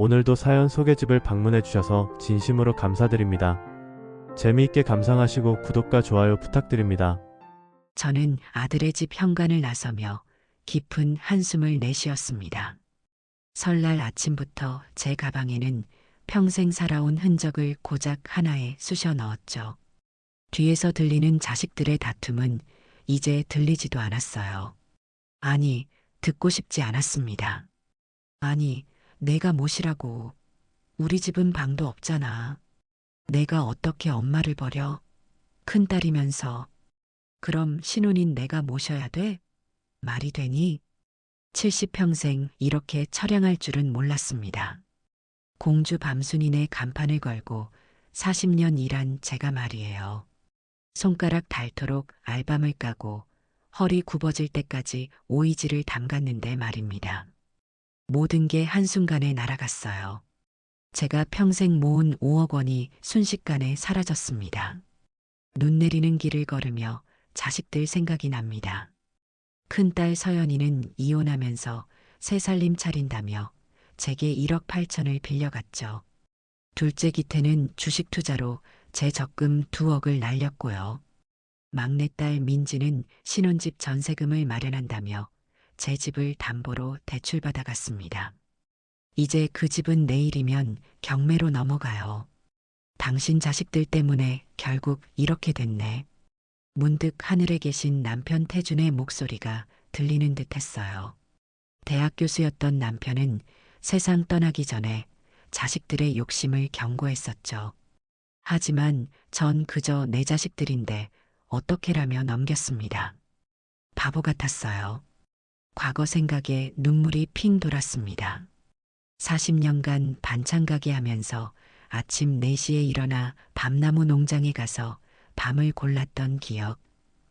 오늘도 사연 소개집을 방문해 주셔서 진심으로 감사드립니다. 재미있게 감상하시고 구독과 좋아요 부탁드립니다. 저는 아들의 집 현관을 나서며 깊은 한숨을 내쉬었습니다. 설날 아침부터 제 가방에는 평생 살아온 흔적을 고작 하나에 쑤셔 넣었죠. 뒤에서 들리는 자식들의 다툼은 이제 들리지도 않았어요. 아니, 듣고 싶지 않았습니다. 아니, 내가 못이라고. 우리 집은 방도 없잖아. 내가 어떻게 엄마를 버려? 큰딸이면서. 그럼 신혼인 내가 모셔야 돼? 말이 되니? 70평생 이렇게 처량할 줄은 몰랐습니다. 공주 밤순이네 간판을 걸고 40년 일한 제가 말이에요. 손가락 닳도록 알밤을 까고 허리 굽어질 때까지 오이지를 담갔는데 말입니다. 모든 게 한순간에 날아갔어요. 제가 평생 모은 5억 원이 순식간에 사라졌습니다. 눈 내리는 길을 걸으며 자식들 생각이 납니다. 큰딸 서연이는 이혼하면서 새 살림 차린다며 제게 1억 8천을 빌려갔죠. 둘째 기태는 주식 투자로 제 적금 2억을 날렸고요. 막내딸 민지는 신혼집 전세금을 마련한다며 제 집을 담보로 대출받아갔습니다. 이제 그 집은 내일이면 경매로 넘어가요. 당신 자식들 때문에 결국 이렇게 됐네. 문득 하늘에 계신 남편 태준의 목소리가 들리는 듯 했어요. 대학 교수였던 남편은 세상 떠나기 전에 자식들의 욕심을 경고했었죠. 하지만 전 그저 내 자식들인데 어떻게라며 넘겼습니다. 바보 같았어요. 과거 생각에 눈물이 핑 돌았습니다. 40년간 반찬 가게 하면서 아침 4시에 일어나 밤나무 농장에 가서 밤을 골랐던 기억,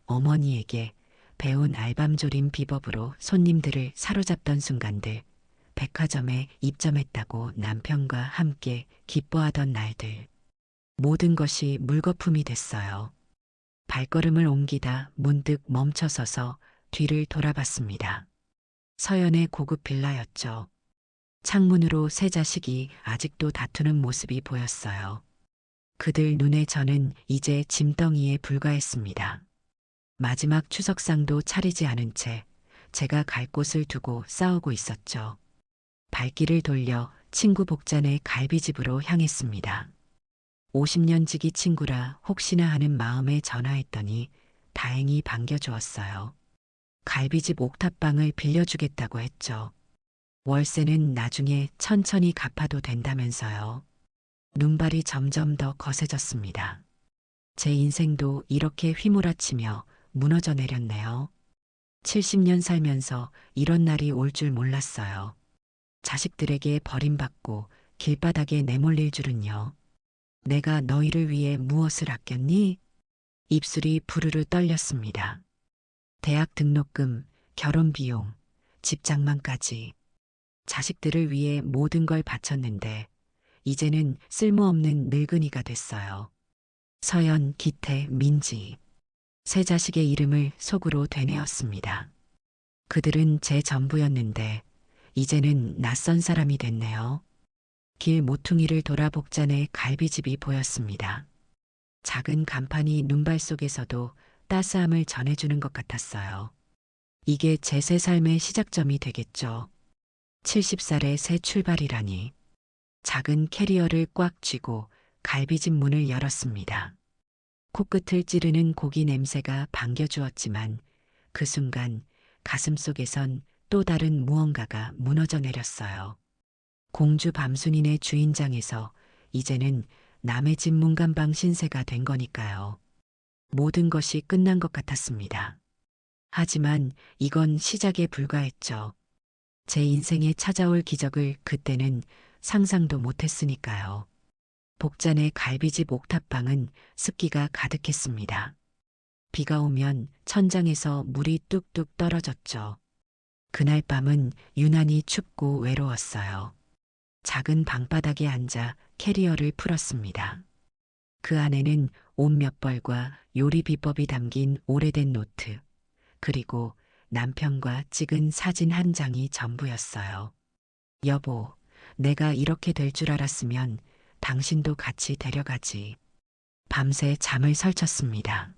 어머니에게 배운 알밤조림 비법으로 손님들을 사로잡던 순간들, 백화점에 입점했다고 남편과 함께 기뻐하던 날들. 모든 것이 물거품이 됐어요. 발걸음을 옮기다 문득 멈춰서서 뒤를 돌아봤습니다. 서연의 고급 빌라였죠. 창문으로 세 자식이 아직도 다투는 모습이 보였어요. 그들 눈에 저는 이제 짐덩이에 불과했습니다. 마지막 추석상도 차리지 않은 채 제가 갈 곳을 두고 싸우고 있었죠. 발길을 돌려 친구 복잔의 갈비집으로 향했습니다. 50년 지기 친구라 혹시나 하는 마음에 전화했더니 다행히 반겨주었어요. 갈비집 옥탑방을 빌려주겠다고 했죠. 월세는 나중에 천천히 갚아도 된다면서요. 눈발이 점점 더 거세졌습니다. 제 인생도 이렇게 휘몰아치며 무너져 내렸네요. 70년 살면서 이런 날이 올 줄 몰랐어요. 자식들에게 버림받고 길바닥에 내몰릴 줄은요. 내가 너희를 위해 무엇을 아꼈니? 입술이 부르르 떨렸습니다. 대학 등록금, 결혼 비용, 집 장만까지. 자식들을 위해 모든 걸 바쳤는데 이제는 쓸모없는 늙은이가 됐어요. 서연, 기태, 민지. 세 자식의 이름을 속으로 되뇌었습니다. 그들은 제 전부였는데 이제는 낯선 사람이 됐네요. 길 모퉁이를 돌아 복잔의 갈비집이 보였습니다. 작은 간판이 눈발 속에서도 따스함을 전해주는 것 같았어요. 이게 제 새 삶의 시작점이 되겠죠. 70살의 새 출발이라니. 작은 캐리어를 꽉 쥐고 갈비집 문을 열었습니다. 코끝을 찌르는 고기 냄새가 반겨주었지만 그 순간 가슴속에선 또 다른 무언가가 무너져 내렸어요. 공주 밤순인의 주인장에서 이제는 남의 집 문간방 신세가 된 거니까요. 모든 것이 끝난 것 같았습니다. 하지만 이건 시작에 불과했죠. 제 인생에 찾아올 기적을 그때는 상상도 못했으니까요. 복잔의 갈비집 옥탑방은 습기가 가득했습니다. 비가 오면 천장에서 물이 뚝뚝 떨어졌죠. 그날 밤은 유난히 춥고 외로웠어요. 작은 방바닥에 앉아 캐리어를 풀었습니다. 그 안에는 옷 몇 벌과 요리 비법이 담긴 오래된 노트, 그리고 남편과 찍은 사진 한 장이 전부였어요. 여보, 내가 이렇게 될 줄 알았으면 당신도 같이 데려가지. 밤새 잠을 설쳤습니다.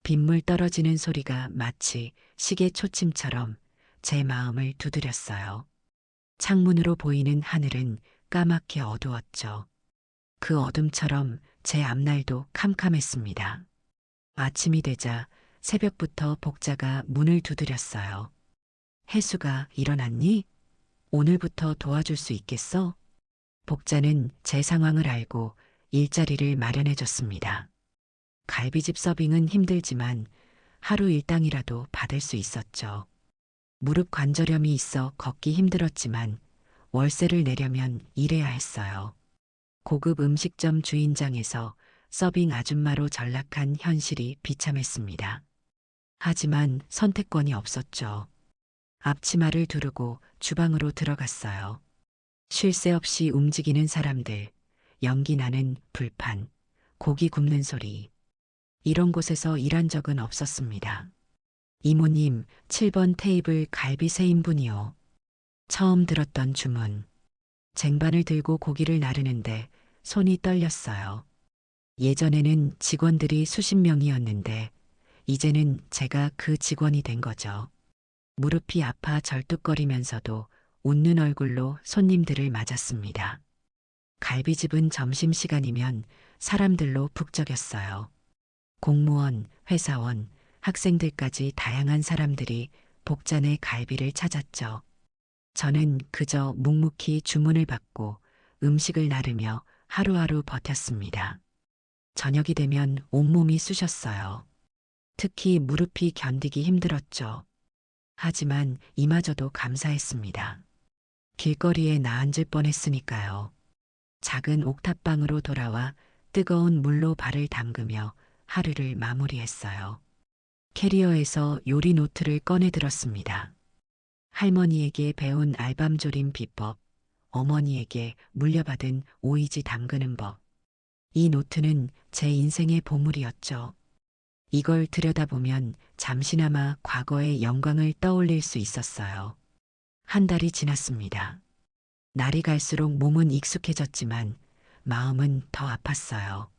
빗물 떨어지는 소리가 마치 시계 초침처럼 제 마음을 두드렸어요. 창문으로 보이는 하늘은 까맣게 어두웠죠. 그 어둠처럼 제 앞날도 캄캄했습니다. 아침이 되자 새벽부터 복자가 문을 두드렸어요. 혜수가 일어났니? 오늘부터 도와줄 수 있겠어? 복자는 제 상황을 알고 일자리를 마련해 줬습니다. 갈비집 서빙은 힘들지만 하루 일당이라도 받을 수 있었죠. 무릎 관절염이 있어 걷기 힘들었지만 월세를 내려면 일해야 했어요. 고급 음식점 주인장에서 서빙 아줌마로 전락한 현실이 비참했습니다. 하지만 선택권이 없었죠. 앞치마를 두르고 주방으로 들어갔어요. 쉴 새 없이 움직이는 사람들, 연기 나는 불판, 고기 굽는 소리. 이런 곳에서 일한 적은 없었습니다. 이모님, 7번 테이블 갈비 3인분이요. 처음 들었던 주문. 쟁반을 들고 고기를 나르는데 손이 떨렸어요. 예전에는 직원들이 수십 명이었는데 이제는 제가 그 직원이 된 거죠. 무릎이 아파 절뚝거리면서도 웃는 얼굴로 손님들을 맞았습니다. 갈비집은 점심시간이면 사람들로 북적였어요. 공무원, 회사원, 학생들까지 다양한 사람들이 복잔의 갈비를 찾았죠. 저는 그저 묵묵히 주문을 받고 음식을 나르며 하루하루 버텼습니다. 저녁이 되면 온몸이 쑤셨어요. 특히 무릎이 견디기 힘들었죠. 하지만 이마저도 감사했습니다. 길거리에 나앉을 뻔했으니까요. 작은 옥탑방으로 돌아와 뜨거운 물로 발을 담그며 하루를 마무리했어요. 캐리어에서 요리 노트를 꺼내 들었습니다. 할머니에게 배운 알밤조림 비법, 어머니에게 물려받은 오이지 담그는 법. 이 노트는 제 인생의 보물이었죠. 이걸 들여다보면 잠시나마 과거의 영광을 떠올릴 수 있었어요. 한 달이 지났습니다. 날이 갈수록 몸은 익숙해졌지만 마음은 더 아팠어요.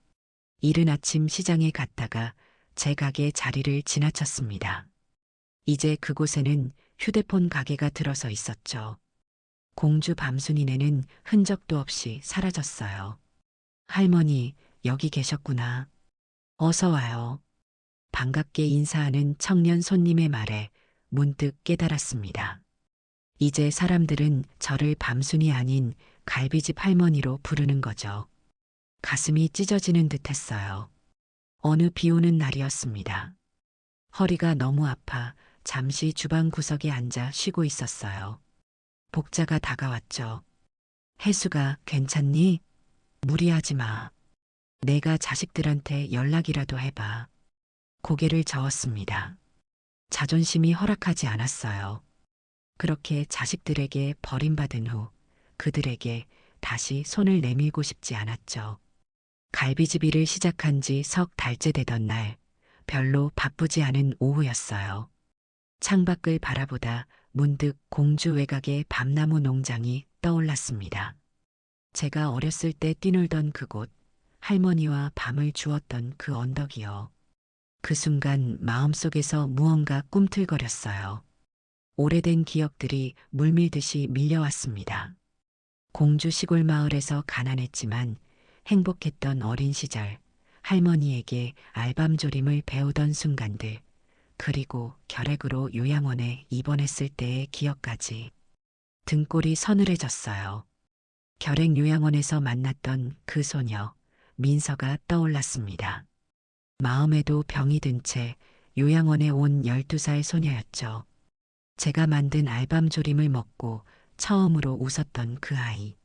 이른 아침 시장에 갔다가 제 가게 자리를 지나쳤습니다. 이제 그곳에는 휴대폰 가게가 들어서 있었죠. 공주 밤순이네는 흔적도 없이 사라졌어요. 할머니, 여기 계셨구나. 어서 와요. 반갑게 인사하는 청년 손님의 말에 문득 깨달았습니다. 이제 사람들은 저를 밤순이 아닌 갈비집 할머니로 부르는 거죠. 가슴이 찢어지는 듯 했어요. 어느 비 오는 날이었습니다. 허리가 너무 아파 잠시 주방 구석에 앉아 쉬고 있었어요. 복자가 다가왔죠. 혜수가 괜찮니? 무리하지 마. 내가 자식들한테 연락이라도 해봐. 고개를 저었습니다. 자존심이 허락하지 않았어요. 그렇게 자식들에게 버림받은 후 그들에게 다시 손을 내밀고 싶지 않았죠. 갈비집 일을 시작한 지 석 달째 되던 날, 별로 바쁘지 않은 오후였어요. 창밖을 바라보다 문득 공주 외곽의 밤나무 농장이 떠올랐습니다. 제가 어렸을 때 뛰놀던 그곳, 할머니와 밤을 주었던 그 언덕이요. 그 순간 마음속에서 무언가 꿈틀거렸어요. 오래된 기억들이 물밀듯이 밀려왔습니다. 공주 시골 마을에서 가난했지만 행복했던 어린 시절, 할머니에게 알밤조림을 배우던 순간들, 그리고 결핵으로 요양원에 입원했을 때의 기억까지. 등골이 서늘해졌어요. 결핵 요양원에서 만났던 그 소녀, 민서가 떠올랐습니다. 마음에도 병이 든 채 요양원에 온 12살 소녀였죠. 제가 만든 알밤조림을 먹고 처음으로 웃었던 그 아이.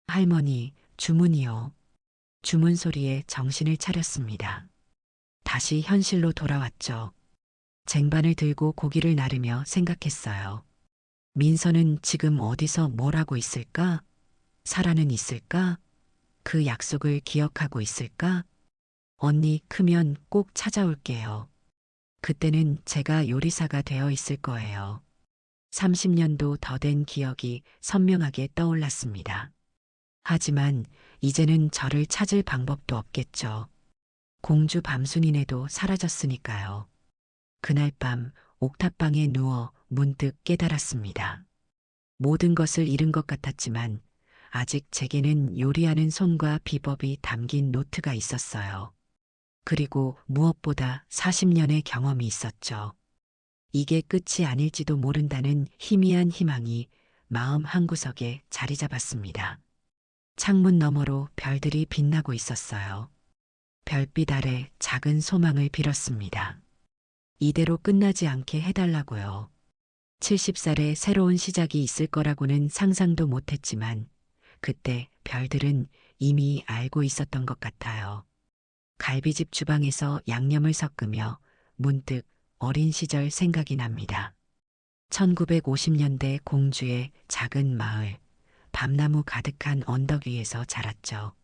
할머니, 주문이요. 주문 소리에 정신을 차렸습니다. 다시 현실로 돌아왔죠. 쟁반을 들고 고기를 나르며 생각했어요. 민서는 지금 어디서 뭘 하고 있을까? 살아는 있을까? 그 약속을 기억하고 있을까? 언니 크면 꼭 찾아올게요. 그때는 제가 요리사가 되어 있을 거예요. 30년도 더 된 기억이 선명하게 떠올랐습니다. 하지만 이제는 저를 찾을 방법도 없겠죠. 공주 밤순이네도 사라졌으니까요. 그날 밤 옥탑방에 누워 문득 깨달았습니다. 모든 것을 잃은 것 같았지만 아직 제게는 요리하는 손과 비법이 담긴 노트가 있었어요. 그리고 무엇보다 40년의 경험이 있었죠. 이게 끝이 아닐지도 모른다는 희미한 희망이 마음 한구석에 자리 잡았습니다. 창문 너머로 별들이 빛나고 있었어요. 별빛 아래 작은 소망을 빌었습니다. 이대로 끝나지 않게 해달라고요. 70살에 새로운 시작이 있을 거라고는 상상도 못했지만 그때 별들은 이미 알고 있었던 것 같아요. 갈비집 주방에서 양념을 섞으며 문득 어린 시절 생각이 납니다. 1950년대 공주의 작은 마을, 밤나무 가득한 언덕 위에서 자랐죠.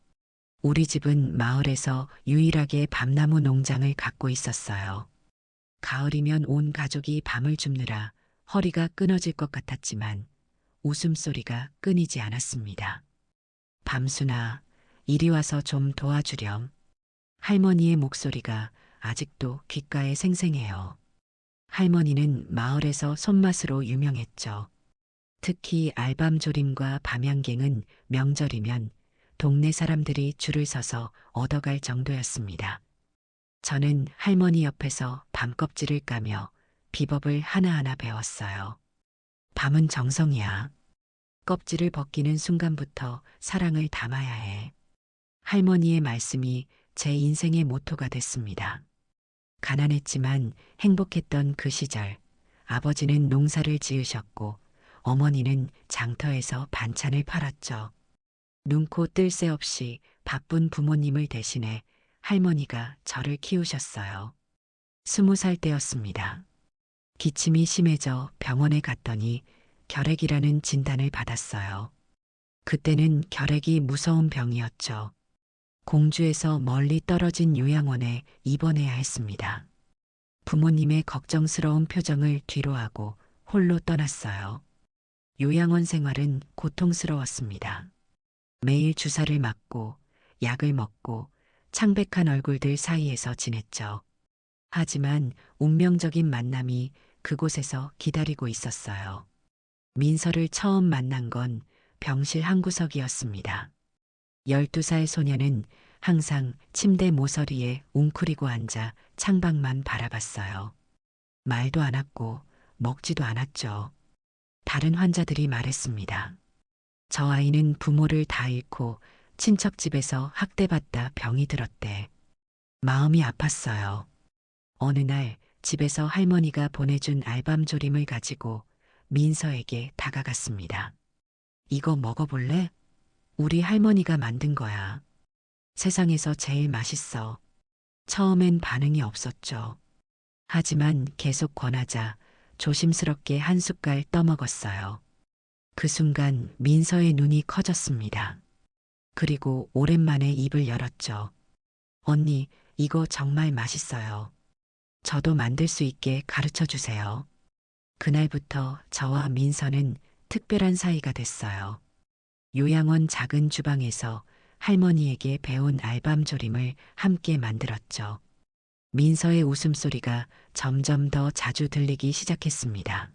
우리 집은 마을에서 유일하게 밤나무 농장을 갖고 있었어요. 가을이면 온 가족이 밤을 줍느라 허리가 끊어질 것 같았지만 웃음소리가 끊이지 않았습니다. 밤순아, 이리 와서 좀 도와주렴. 할머니의 목소리가 아직도 귓가에 생생해요. 할머니는 마을에서 손맛으로 유명했죠. 특히 알밤조림과 밤양갱은 명절이면 동네 사람들이 줄을 서서 얻어갈 정도였습니다. 저는 할머니 옆에서 밤껍질을 까며 비법을 하나하나 배웠어요. 밤은 정성이야. 껍질을 벗기는 순간부터 사랑을 담아야 해. 할머니의 말씀이 제 인생의 모토가 됐습니다. 가난했지만 행복했던 그 시절, 아버지는 농사를 지으셨고 어머니는 장터에서 반찬을 팔았죠. 눈코 뜰 새 없이 바쁜 부모님을 대신해 할머니가 저를 키우셨어요. 20살 때였습니다. 기침이 심해져 병원에 갔더니 결핵이라는 진단을 받았어요. 그때는 결핵이 무서운 병이었죠. 공주에서 멀리 떨어진 요양원에 입원해야 했습니다. 부모님의 걱정스러운 표정을 뒤로하고 홀로 떠났어요. 요양원 생활은 고통스러웠습니다. 매일 주사를 맞고 약을 먹고 창백한 얼굴들 사이에서 지냈죠. 하지만 운명적인 만남이 그곳에서 기다리고 있었어요. 민서를 처음 만난 건 병실 한구석이었습니다. 12살 소녀는 항상 침대 모서리에 웅크리고 앉아 창밖만 바라봤어요. 말도 않았고 먹지도 않았죠. 다른 환자들이 말했습니다. 저 아이는 부모를 다 잃고 친척집에서 학대받다 병이 들었대. 마음이 아팠어요. 어느 날 집에서 할머니가 보내준 알밤조림을 가지고 민서에게 다가갔습니다. 이거 먹어볼래? 우리 할머니가 만든 거야. 세상에서 제일 맛있어. 처음엔 반응이 없었죠. 하지만 계속 권하자 조심스럽게 한 숟갈 떠먹었어요. 그 순간 민서의 눈이 커졌습니다. 그리고 오랜만에 입을 열었죠. 언니, 이거 정말 맛있어요. 저도 만들 수 있게 가르쳐 주세요. 그날부터 저와 민서는 특별한 사이가 됐어요. 요양원 작은 주방에서 할머니에게 배운 알밤조림을 함께 만들었죠. 민서의 웃음소리가 점점 더 자주 들리기 시작했습니다.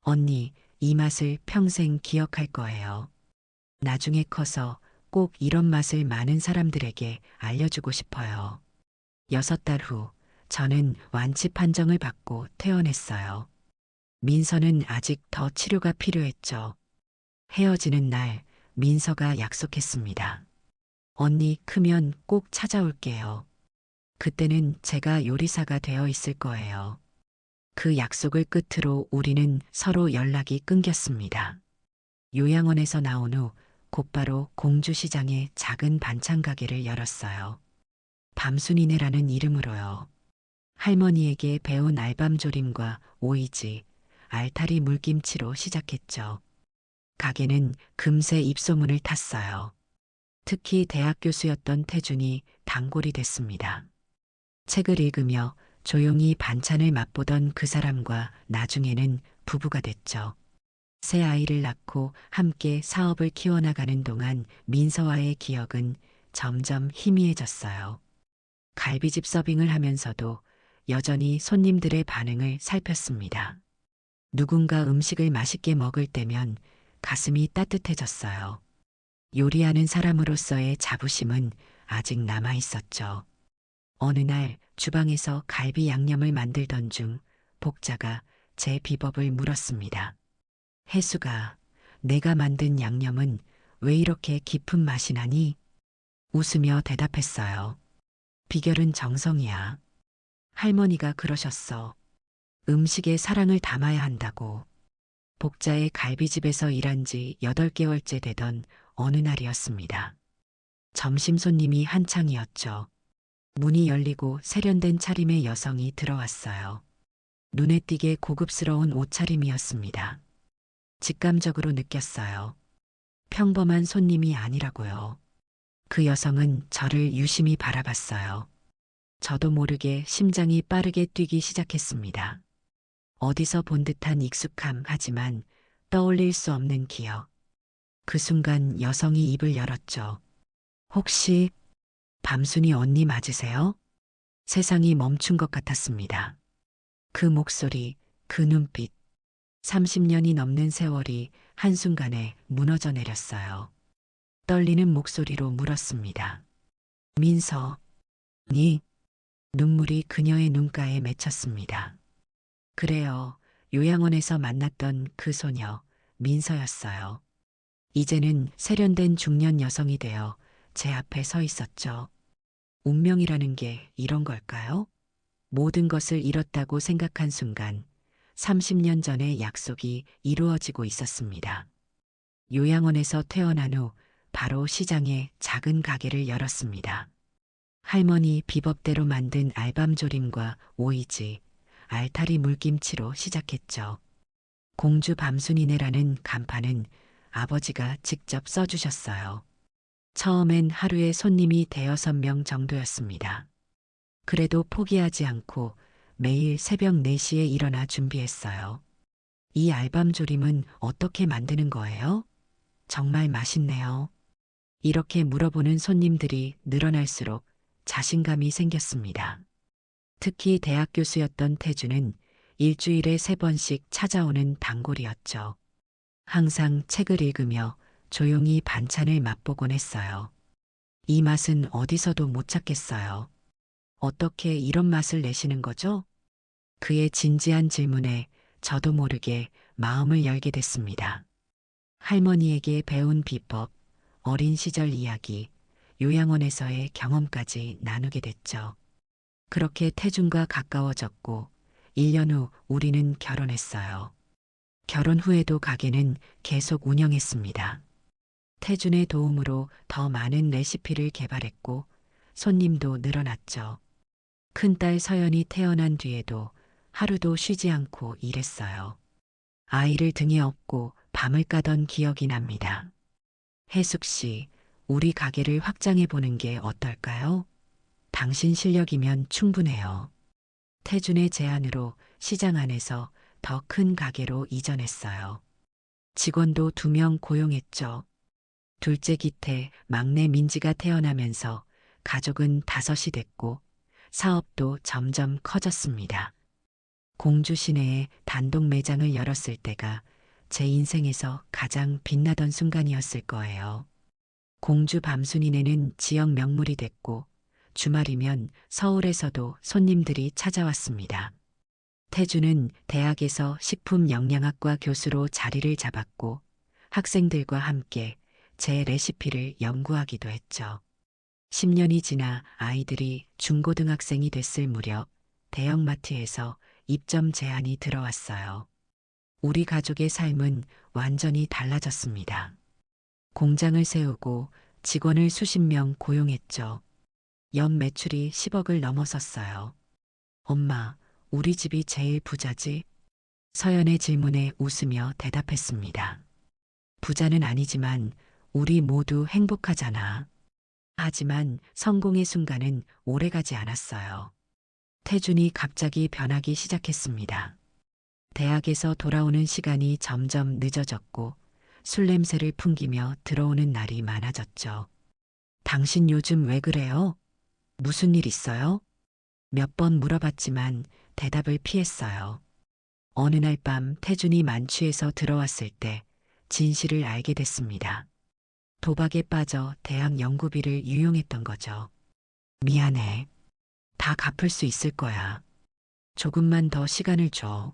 언니, 이 맛을 평생 기억할 거예요. 나중에 커서 꼭 이런 맛을 많은 사람들에게 알려주고 싶어요. 6달 후, 저는 완치 판정을 받고 퇴원했어요. 민서는 아직 더 치료가 필요했죠. 헤어지는 날, 민서가 약속했습니다. 언니 크면 꼭 찾아올게요. 그때는 제가 요리사가 되어 있을 거예요. 그 약속을 끝으로 우리는 서로 연락이 끊겼습니다. 요양원에서 나온 후 곧바로 공주시장에 작은 반찬 가게를 열었어요. 밤순이네라는 이름으로요. 할머니에게 배운 알밤조림과 오이지, 알타리 물김치로 시작했죠. 가게는 금세 입소문을 탔어요. 특히 대학 교수였던 태준이 단골이 됐습니다. 책을 읽으며 조용히 반찬을 맛보던 그 사람과 나중에는 부부가 됐죠. 새 아이를 낳고 함께 사업을 키워나가는 동안 민서와의 기억은 점점 희미해졌어요. 갈비집 서빙을 하면서도 여전히 손님들의 반응을 살폈습니다. 누군가 음식을 맛있게 먹을 때면 가슴이 따뜻해졌어요. 요리하는 사람으로서의 자부심은 아직 남아 있었죠. 어느 날 주방에서 갈비 양념을 만들던 중 복자가 제 비법을 물었습니다. 혜수가, 내가 만든 양념은 왜 이렇게 깊은 맛이 나니? 웃으며 대답했어요. 비결은 정성이야. 할머니가 그러셨어. 음식에 사랑을 담아야 한다고. 복자의 갈비집에서 일한 지 8개월째 되던 어느 날이었습니다. 점심 손님이 한창이었죠. 문이 열리고 세련된 차림의 여성이 들어왔어요. 눈에 띄게 고급스러운 옷차림이었습니다. 직감적으로 느꼈어요. 평범한 손님이 아니라고요. 그 여성은 저를 유심히 바라봤어요. 저도 모르게 심장이 빠르게 뛰기 시작했습니다. 어디서 본 듯한 익숙함 하지만 떠올릴 수 없는 기억. 그 순간 여성이 입을 열었죠. 혹시 밤순이 언니 맞으세요? 세상이 멈춘 것 같았습니다. 그 목소리, 그 눈빛. 30년이 넘는 세월이 한순간에 무너져 내렸어요. 떨리는 목소리로 물었습니다. 민서, 니? 눈물이 그녀의 눈가에 맺혔습니다. 그래요. 요양원에서 만났던 그 소녀, 민서였어요. 이제는 세련된 중년 여성이 되어 제 앞에 서 있었죠. 운명이라는 게 이런 걸까요? 모든 것을 잃었다고 생각한 순간 30년 전의 약속이 이루어지고 있었습니다. 요양원에서 퇴원한 후 바로 시장에 작은 가게를 열었습니다. 할머니 비법대로 만든 알밤조림과 오이지, 알타리 물김치로 시작했죠. 공주 밤순이네라는 간판은 아버지가 직접 써주셨어요. 처음엔 하루에 손님이 대여섯 명 정도였습니다. 그래도 포기하지 않고 매일 새벽 4시에 일어나 준비했어요. 이 알밤조림은 어떻게 만드는 거예요? 정말 맛있네요. 이렇게 물어보는 손님들이 늘어날수록 자신감이 생겼습니다. 특히 대학 교수였던 태주는 일주일에 3번씩 찾아오는 단골이었죠. 항상 책을 읽으며 조용히 반찬을 맛보곤 했어요. 이 맛은 어디서도 못 찾겠어요. 어떻게 이런 맛을 내시는 거죠? 그의 진지한 질문에 저도 모르게 마음을 열게 됐습니다. 할머니에게 배운 비법, 어린 시절 이야기, 요양원에서의 경험까지 나누게 됐죠. 그렇게 태준과 가까워졌고 1년 후 우리는 결혼했어요. 결혼 후에도 가게는 계속 운영했습니다. 태준의 도움으로 더 많은 레시피를 개발했고 손님도 늘어났죠. 큰딸 서연이 태어난 뒤에도 하루도 쉬지 않고 일했어요. 아이를 등에 업고 밤을 까던 기억이 납니다. 혜숙 씨, 우리 가게를 확장해 보는 게 어떨까요? 당신 실력이면 충분해요. 태준의 제안으로 시장 안에서 더 큰 가게로 이전했어요. 직원도 2명 고용했죠. 둘째 기태, 막내 민지가 태어나면서 가족은 5이 됐고 사업도 점점 커졌습니다. 공주 시내에 단독 매장을 열었을 때가 제 인생에서 가장 빛나던 순간이었을 거예요. 공주 밤순이네는 지역 명물이 됐고 주말이면 서울에서도 손님들이 찾아왔습니다. 태주는 대학에서 식품영양학과 교수로 자리를 잡았고 학생들과 함께 제 레시피를 연구하기도 했죠. 10년이 지나 아이들이 중고등학생이 됐을 무렵 대형마트에서 입점 제안이 들어왔어요. 우리 가족의 삶은 완전히 달라졌습니다. 공장을 세우고 직원을 수십 명 고용했죠. 연 매출이 10억을 넘어섰어요. 엄마, 우리 집이 제일 부자지? 서연의 질문에 웃으며 대답했습니다. 부자는 아니지만 우리 모두 행복하잖아. 하지만 성공의 순간은 오래가지 않았어요. 태준이 갑자기 변하기 시작했습니다. 대학에서 돌아오는 시간이 점점 늦어졌고 술 냄새를 풍기며 들어오는 날이 많아졌죠. 당신 요즘 왜 그래요? 무슨 일 있어요? 몇 번 물어봤지만 대답을 피했어요. 어느 날 밤 태준이 만취해서 들어왔을 때 진실을 알게 됐습니다. 도박에 빠져 대학 연구비를 유용했던 거죠. 미안해. 다 갚을 수 있을 거야. 조금만 더 시간을 줘.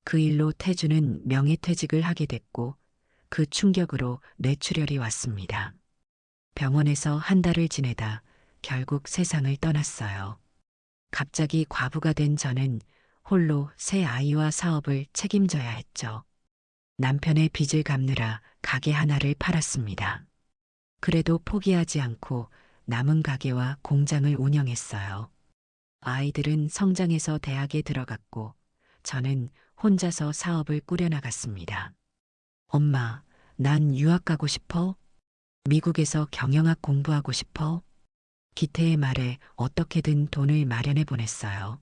그 일로 태준은 명예퇴직을 하게 됐고 그 충격으로 뇌출혈이 왔습니다. 병원에서 한 달을 지내다 결국 세상을 떠났어요. 갑자기 과부가 된 저는 홀로 새 아이와 사업을 책임져야 했죠. 남편의 빚을 갚느라 가게 하나를 팔았습니다. 그래도 포기하지 않고 남은 가게와 공장을 운영했어요. 아이들은 성장해서 대학에 들어갔고 저는 혼자서 사업을 꾸려나갔습니다. 엄마, 난 유학 가고 싶어? 미국에서 경영학 공부하고 싶어? 기태의 말에 어떻게든 돈을 마련해 보냈어요.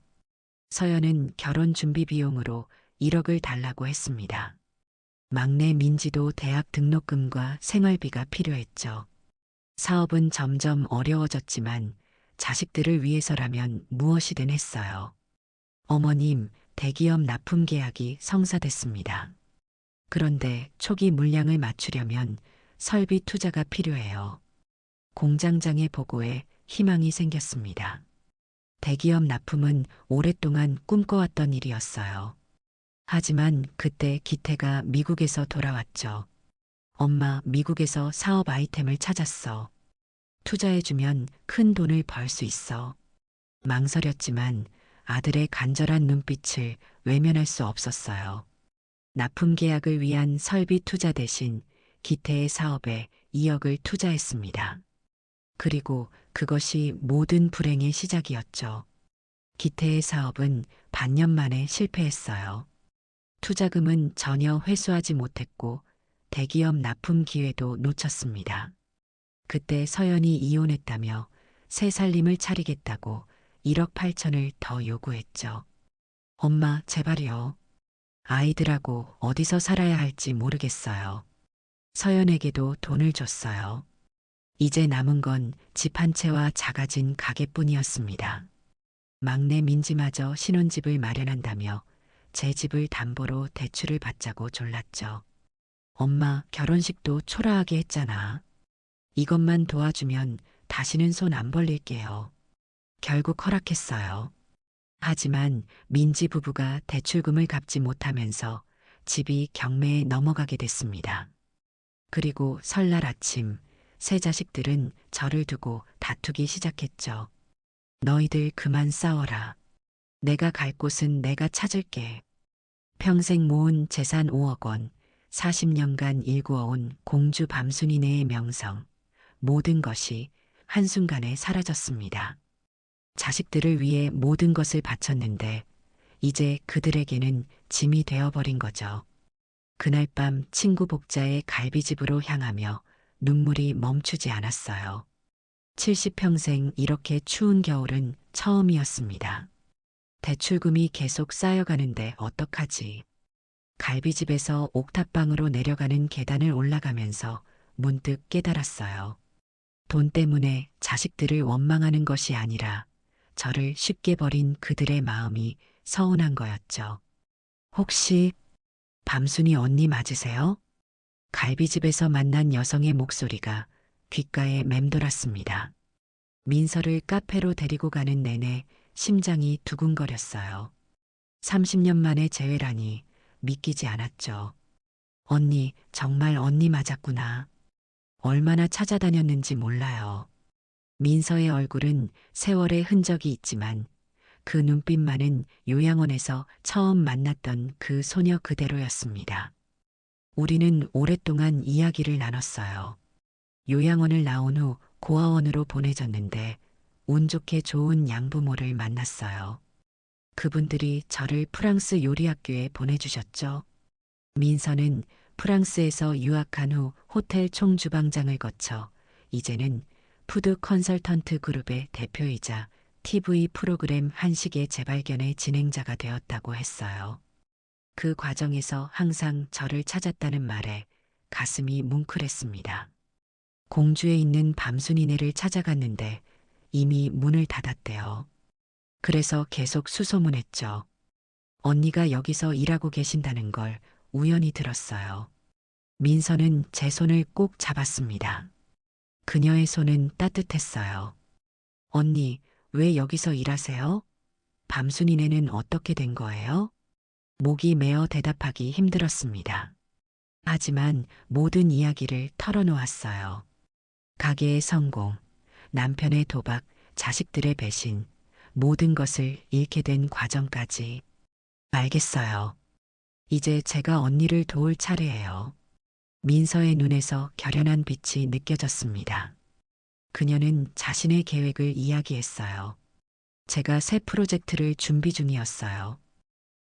서연은 결혼 준비 비용으로 1억을 달라고 했습니다. 막내 민지도 대학 등록금과 생활비가 필요했죠. 사업은 점점 어려워졌지만 자식들을 위해서라면 무엇이든 했어요. 어머님, 대기업 납품 계약이 성사됐습니다. 그런데 초기 물량을 맞추려면 설비 투자가 필요해요. 공장장의 보고에 희망이 생겼습니다. 대기업 납품은 오랫동안 꿈꿔왔던 일이었어요. 하지만 그때 기태가 미국에서 돌아왔죠. 엄마, 미국에서 사업 아이템을 찾았어. 투자해주면 큰 돈을 벌 수 있어. 망설였지만 아들의 간절한 눈빛을 외면할 수 없었어요. 납품 계약을 위한 설비 투자 대신 기태의 사업에 2억을 투자했습니다. 그리고 그것이 모든 불행의 시작이었죠. 기태의 사업은 반년 만에 실패했어요. 투자금은 전혀 회수하지 못했고 대기업 납품 기회도 놓쳤습니다. 그때 서연이 이혼했다며 새 살림을 차리겠다고 1억 8천을 더 요구했죠. 엄마, 제발요. 아이들하고 어디서 살아야 할지 모르겠어요. 서연에게도 돈을 줬어요. 이제 남은 건 집 한 채와 작아진 가게뿐이었습니다. 막내 민지마저 신혼집을 마련한다며 제 집을 담보로 대출을 받자고 졸랐죠. 엄마, 결혼식도 초라하게 했잖아. 이것만 도와주면 다시는 손 안 벌릴게요. 결국 허락했어요. 하지만 민지 부부가 대출금을 갚지 못하면서 집이 경매에 넘어가게 됐습니다. 그리고 설날 아침 세 자식들은 저를 두고 다투기 시작했죠. 너희들 그만 싸워라. 내가 갈 곳은 내가 찾을게. 평생 모은 재산 5억 원, 40년간 일구어온 공주 밤순이네의 명성, 모든 것이 한순간에 사라졌습니다. 자식들을 위해 모든 것을 바쳤는데 이제 그들에게는 짐이 되어버린 거죠. 그날 밤 친구 복자의 갈비집으로 향하며 눈물이 멈추지 않았어요. 70평생 이렇게 추운 겨울은 처음이었습니다. 대출금이 계속 쌓여가는데 어떡하지? 갈비집에서 옥탑방으로 내려가는 계단을 올라가면서 문득 깨달았어요. 돈 때문에 자식들을 원망하는 것이 아니라 저를 쉽게 버린 그들의 마음이 서운한 거였죠. 혹시 밤순이 언니 맞으세요? 갈비집에서 만난 여성의 목소리가 귓가에 맴돌았습니다. 민서를 카페로 데리고 가는 내내 심장이 두근거렸어요. 30년 만에 재회라니 믿기지 않았죠. 언니, 정말 언니 맞았구나. 얼마나 찾아다녔는지 몰라요. 민서의 얼굴은 세월의 흔적이 있지만 그 눈빛만은 요양원에서 처음 만났던 그 소녀 그대로였습니다. 우리는 오랫동안 이야기를 나눴어요. 요양원을 나온 후 고아원으로 보내졌는데 운 좋게 좋은 양부모를 만났어요. 그분들이 저를 프랑스 요리학교에 보내주셨죠. 민서는 프랑스에서 유학한 후 호텔 총주방장을 거쳐 이제는 푸드 컨설턴트 그룹의 대표이자 TV 프로그램 한식의 재발견의 진행자가 되었다고 했어요. 그 과정에서 항상 저를 찾았다는 말에 가슴이 뭉클했습니다. 공주에 있는 밤순이네를 찾아갔는데 이미 문을 닫았대요. 그래서 계속 수소문했죠. 언니가 여기서 일하고 계신다는 걸 우연히 들었어요. 민서는 제 손을 꼭 잡았습니다. 그녀의 손은 따뜻했어요. 언니, 왜 여기서 일하세요? 밤순이네는 어떻게 된 거예요? 목이 메어 대답하기 힘들었습니다. 하지만 모든 이야기를 털어놓았어요. 가게의 성공, 남편의 도박, 자식들의 배신, 모든 것을 잃게 된 과정까지. 알겠어요. 이제 제가 언니를 도울 차례예요. 민서의 눈에서 결연한 빛이 느껴졌습니다. 그녀는 자신의 계획을 이야기했어요. 제가 새 프로젝트를 준비 중이었어요.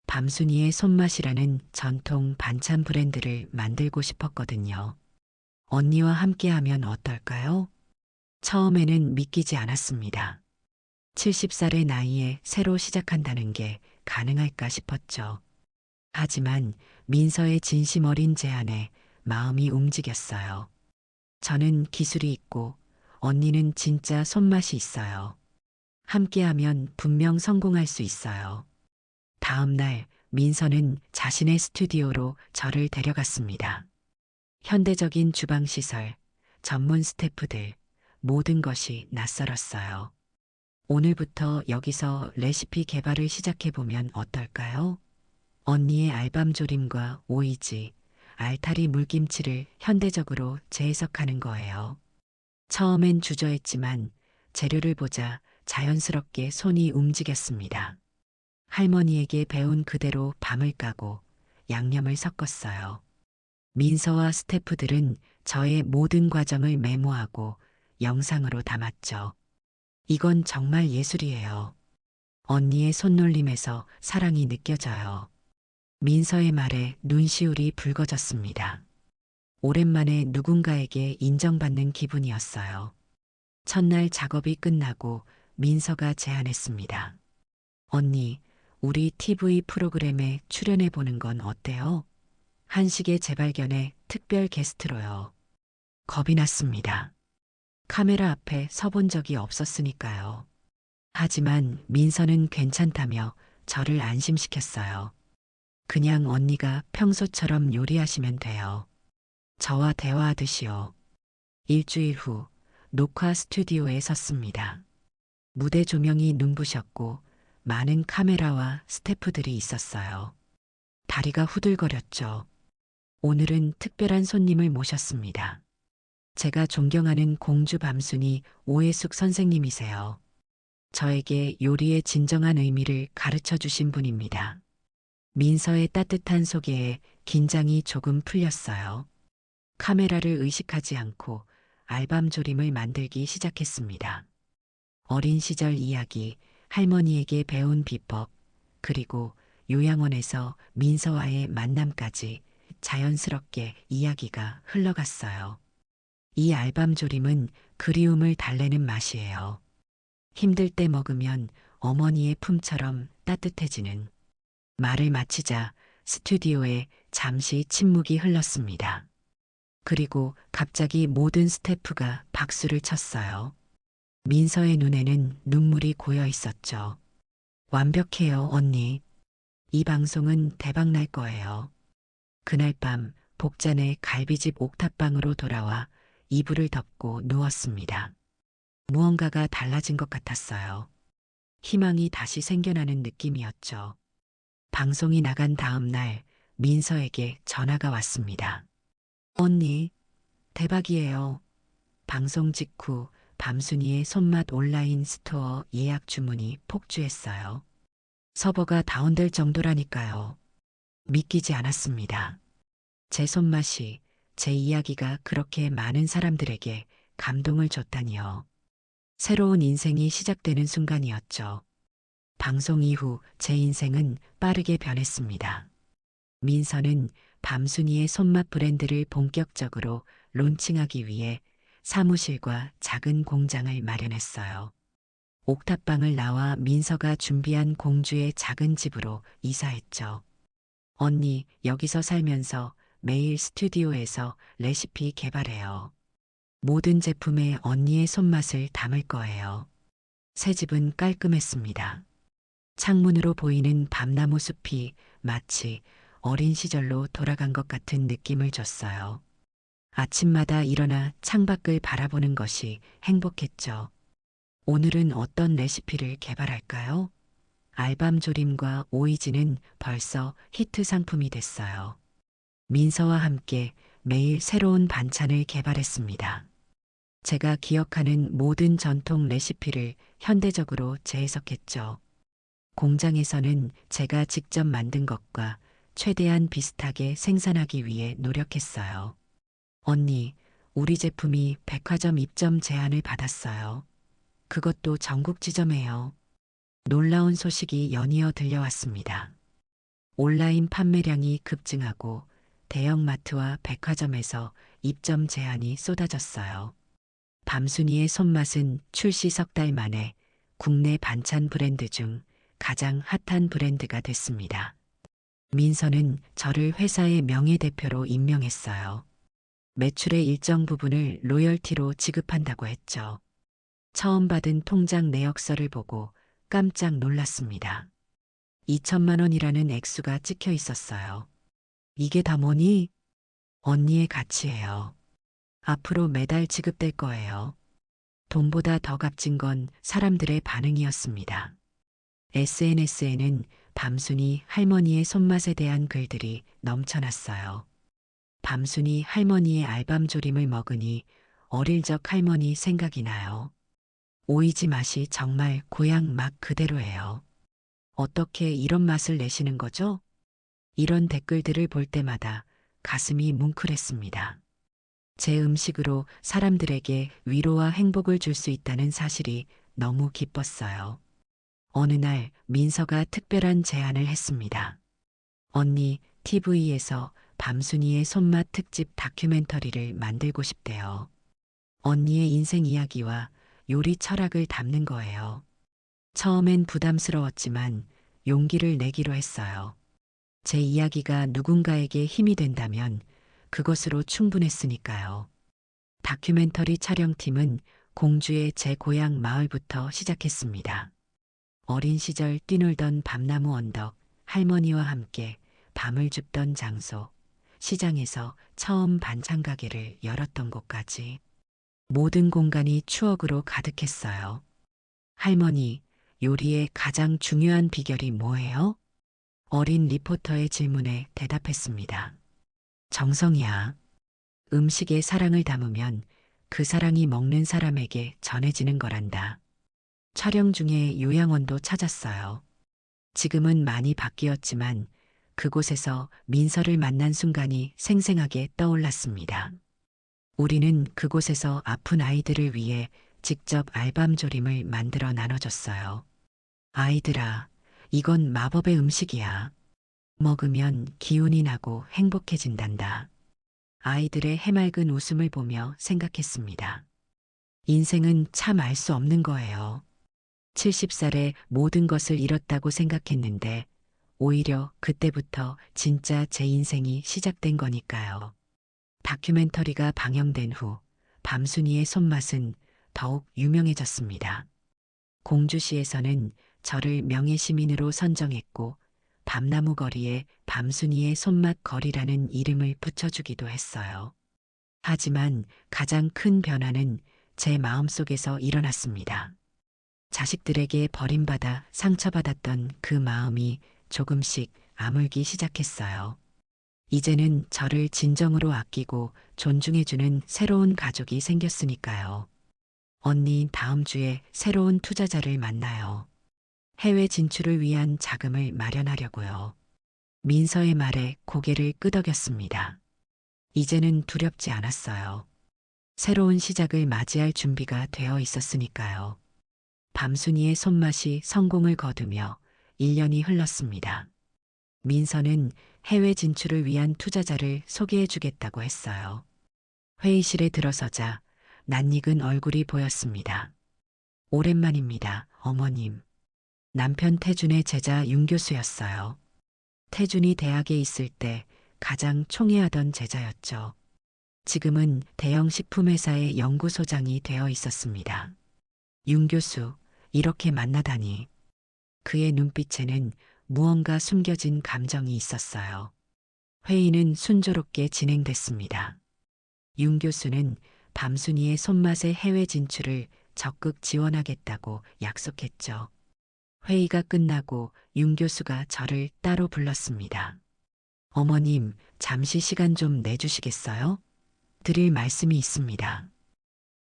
밤순이의 손맛이라는 전통 반찬 브랜드를 만들고 싶었거든요. 언니와 함께하면 어떨까요? 처음에는 믿기지 않았습니다. 70살의 나이에 새로 시작한다는 게 가능할까 싶었죠. 하지만 민서의 진심 어린 제안에 마음이 움직였어요. 저는 기술이 있고 언니는 진짜 손맛이 있어요. 함께하면 분명 성공할 수 있어요. 다음 날 민서는 자신의 스튜디오로 저를 데려갔습니다. 현대적인 주방 시설, 전문 스태프들, 모든 것이 낯설었어요. 오늘부터 여기서 레시피 개발을 시작해보면 어떨까요? 언니의 알밤조림과 오이지, 알타리 물김치를 현대적으로 재해석하는 거예요. 처음엔 주저했지만 재료를 보자 자연스럽게 손이 움직였습니다. 할머니에게 배운 그대로 밤을 까고 양념을 섞었어요. 민서와 스태프들은 저의 모든 과정을 메모하고 영상으로 담았죠. 이건 정말 예술이에요. 언니의 손놀림에서 사랑이 느껴져요. 민서의 말에 눈시울이 붉어졌습니다. 오랜만에 누군가에게 인정받는 기분이었어요. 첫날 작업이 끝나고 민서가 제안했습니다. 언니, 우리 TV 프로그램에 출연해 보는 건 어때요? 한식의 재발견에 특별 게스트로요. 겁이 났습니다. 카메라 앞에 서본 적이 없었으니까요. 하지만 민서는 괜찮다며 저를 안심시켰어요. 그냥 언니가 평소처럼 요리하시면 돼요. 저와 대화하듯이요. 일주일 후 녹화 스튜디오에 섰습니다. 무대 조명이 눈부셨고 많은 카메라와 스태프들이 있었어요. 다리가 후들거렸죠. 오늘은 특별한 손님을 모셨습니다. 제가 존경하는 공주 밤순이 오해숙 선생님이세요. 저에게 요리의 진정한 의미를 가르쳐 주신 분입니다. 민서의 따뜻한 소개에 긴장이 조금 풀렸어요. 카메라를 의식하지 않고 알밤조림을 만들기 시작했습니다. 어린 시절 이야기, 할머니에게 배운 비법, 그리고 요양원에서 민서와의 만남까지 자연스럽게 이야기가 흘러갔어요. 이 알밤조림은 그리움을 달래는 맛이에요. 힘들 때 먹으면 어머니의 품처럼 따뜻해지는. 말을 마치자 스튜디오에 잠시 침묵이 흘렀습니다. 그리고 갑자기 모든 스태프가 박수를 쳤어요. 민서의 눈에는 눈물이 고여 있었죠. 완벽해요, 언니. 이 방송은 대박 날 거예요. 그날 밤 복잔의 갈비집 옥탑방으로 돌아와 이불을 덮고 누웠습니다. 무언가가 달라진 것 같았어요. 희망이 다시 생겨나는 느낌이었죠. 방송이 나간 다음 날 민서에게 전화가 왔습니다. 언니, 대박이에요. 방송 직후 밤순이의 손맛 온라인 스토어 예약 주문이 폭주했어요. 서버가 다운될 정도라니까요. 믿기지 않았습니다. 제 손맛이, 제 이야기가 그렇게 많은 사람들에게 감동을 줬다니요. 새로운 인생이 시작되는 순간이었죠. 방송 이후 제 인생은 빠르게 변했습니다. 민서는 밤순이의 손맛 브랜드를 본격적으로 론칭하기 위해 사무실과 작은 공장을 마련했어요. 옥탑방을 나와 민서가 준비한 공주의 작은 집으로 이사했죠. 언니, 여기서 살면서 매일 스튜디오에서 레시피 개발해요. 모든 제품에 언니의 손맛을 담을 거예요. 새 집은 깔끔했습니다. 창문으로 보이는 밤나무 숲이 마치 어린 시절로 돌아간 것 같은 느낌을 줬어요. 아침마다 일어나 창밖을 바라보는 것이 행복했죠. 오늘은 어떤 레시피를 개발할까요? 알밤 조림과 오이지는 벌써 히트 상품이 됐어요. 민서와 함께 매일 새로운 반찬을 개발했습니다. 제가 기억하는 모든 전통 레시피를 현대적으로 재해석했죠. 공장에서는 제가 직접 만든 것과 최대한 비슷하게 생산하기 위해 노력했어요. 언니, 우리 제품이 백화점 입점 제안을 받았어요. 그것도 전국 지점에요. 놀라운 소식이 연이어 들려왔습니다. 온라인 판매량이 급증하고 대형마트와 백화점에서 입점 제안이 쏟아졌어요. 밤순이의 손맛은 출시 석 달 만에 국내 반찬 브랜드 중 가장 핫한 브랜드가 됐습니다. 민서는 저를 회사의 명예대표로 임명했어요. 매출의 일정 부분을 로열티로 지급한다고 했죠. 처음 받은 통장 내역서를 보고 깜짝 놀랐습니다. 2천만 원이라는 액수가 찍혀 있었어요. 이게 다 뭐니? 언니의 가치예요. 앞으로 매달 지급될 거예요. 돈보다 더 값진 건 사람들의 반응이었습니다. SNS에는 밤순이 할머니의 손맛에 대한 글들이 넘쳐났어요. 밤순이 할머니의 알밤 조림을 먹으니 어릴 적 할머니 생각이 나요. 오이지 맛이 정말 고향 맛 그대로예요. 어떻게 이런 맛을 내시는 거죠? 이런 댓글들을 볼 때마다 가슴이 뭉클했습니다. 제 음식으로 사람들에게 위로와 행복을 줄 수 있다는 사실이 너무 기뻤어요. 어느 날 민서가 특별한 제안을 했습니다. 언니, TV에서 밤순이의 손맛 특집 다큐멘터리를 만들고 싶대요. 언니의 인생 이야기와 요리 철학을 담는 거예요. 처음엔 부담스러웠지만 용기를 내기로 했어요. 제 이야기가 누군가에게 힘이 된다면 그것으로 충분했으니까요. 다큐멘터리 촬영팀은 공주의 제 고향 마을부터 시작했습니다. 어린 시절 뛰놀던 밤나무 언덕, 할머니와 함께 밤을 줍던 장소, 시장에서 처음 반찬 가게를 열었던 곳까지 모든 공간이 추억으로 가득했어요. 할머니, 요리의 가장 중요한 비결이 뭐예요? 어린 리포터의 질문에 대답했습니다. 정성이야. 음식에 사랑을 담으면 그 사랑이 먹는 사람에게 전해지는 거란다. 촬영 중에 요양원도 찾았어요. 지금은 많이 바뀌었지만 그곳에서 민서를 만난 순간이 생생하게 떠올랐습니다. 우리는 그곳에서 아픈 아이들을 위해 직접 알밤 조림을 만들어 나눠줬어요. 아이들아, 이건 마법의 음식이야. 먹으면 기운이 나고 행복해진단다. 아이들의 해맑은 웃음을 보며 생각했습니다. 인생은 참 알 수 없는 거예요. 70살에 모든 것을 잃었다고 생각했는데 오히려 그때부터 진짜 제 인생이 시작된 거니까요. 다큐멘터리가 방영된 후 밤순이의 손맛은 더욱 유명해졌습니다. 공주시에서는 저를 명예시민으로 선정했고 밤나무 거리에 밤순이의 손맛 거리라는 이름을 붙여주기도 했어요. 하지만 가장 큰 변화는 제 마음속에서 일어났습니다. 자식들에게 버림받아 상처받았던 그 마음이 조금씩 아물기 시작했어요. 이제는 저를 진정으로 아끼고 존중해주는 새로운 가족이 생겼으니까요. 언니, 다음 주에 새로운 투자자를 만나요. 해외 진출을 위한 자금을 마련하려고요. 민서의 말에 고개를 끄덕였습니다. 이제는 두렵지 않았어요. 새로운 시작을 맞이할 준비가 되어 있었으니까요. 밤순이의 손맛이 성공을 거두며 1년이 흘렀습니다. 민서는 해외 진출을 위한 투자자를 소개해 주겠다고 했어요. 회의실에 들어서자 낯익은 얼굴이 보였습니다. 오랜만입니다, 어머님. 남편 태준의 제자 윤 교수였어요. 태준이 대학에 있을 때 가장 총애하던 제자였죠. 지금은 대형 식품회사의 연구소장이 되어 있었습니다. 윤 교수, 이렇게 만나다니. 그의 눈빛에는 무언가 숨겨진 감정이 있었어요. 회의는 순조롭게 진행됐습니다. 윤 교수는 밤순이의 손맛의 해외 진출을 적극 지원하겠다고 약속했죠. 회의가 끝나고 윤 교수가 저를 따로 불렀습니다. 어머님, 잠시 시간 좀 내주시겠어요? 드릴 말씀이 있습니다.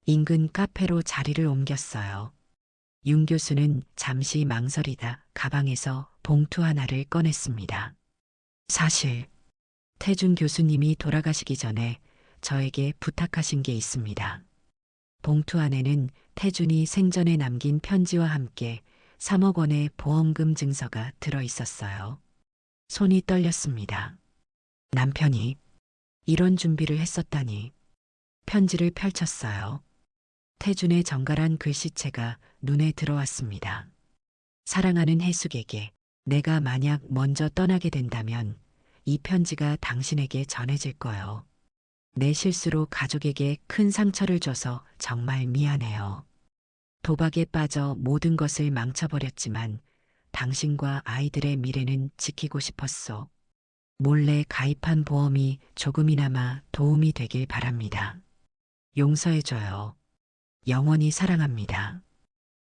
인근 카페로 자리를 옮겼어요. 윤 교수는 잠시 망설이다 가방에서 봉투 하나를 꺼냈습니다. 사실, 태준 교수님이 돌아가시기 전에 저에게 부탁하신 게 있습니다. 봉투 안에는 태준이 생전에 남긴 편지와 함께 3억 원의 보험금 증서가 들어 있었어요. 손이 떨렸습니다. 남편이 이런 준비를 했었다니. 편지를 펼쳤어요. 태준의 정갈한 글씨체가 눈에 들어왔습니다. 사랑하는 해숙에게 내가 만약 먼저 떠나게 된다면 이 편지가 당신에게 전해질 거요. 내 실수로 가족에게 큰 상처를 줘서 정말 미안해요. 도박에 빠져 모든 것을 망쳐버렸지만 당신과 아이들의 미래는 지키고 싶었소. 몰래 가입한 보험이 조금이나마 도움이 되길 바랍니다. 용서해줘요. 영원히 사랑합니다.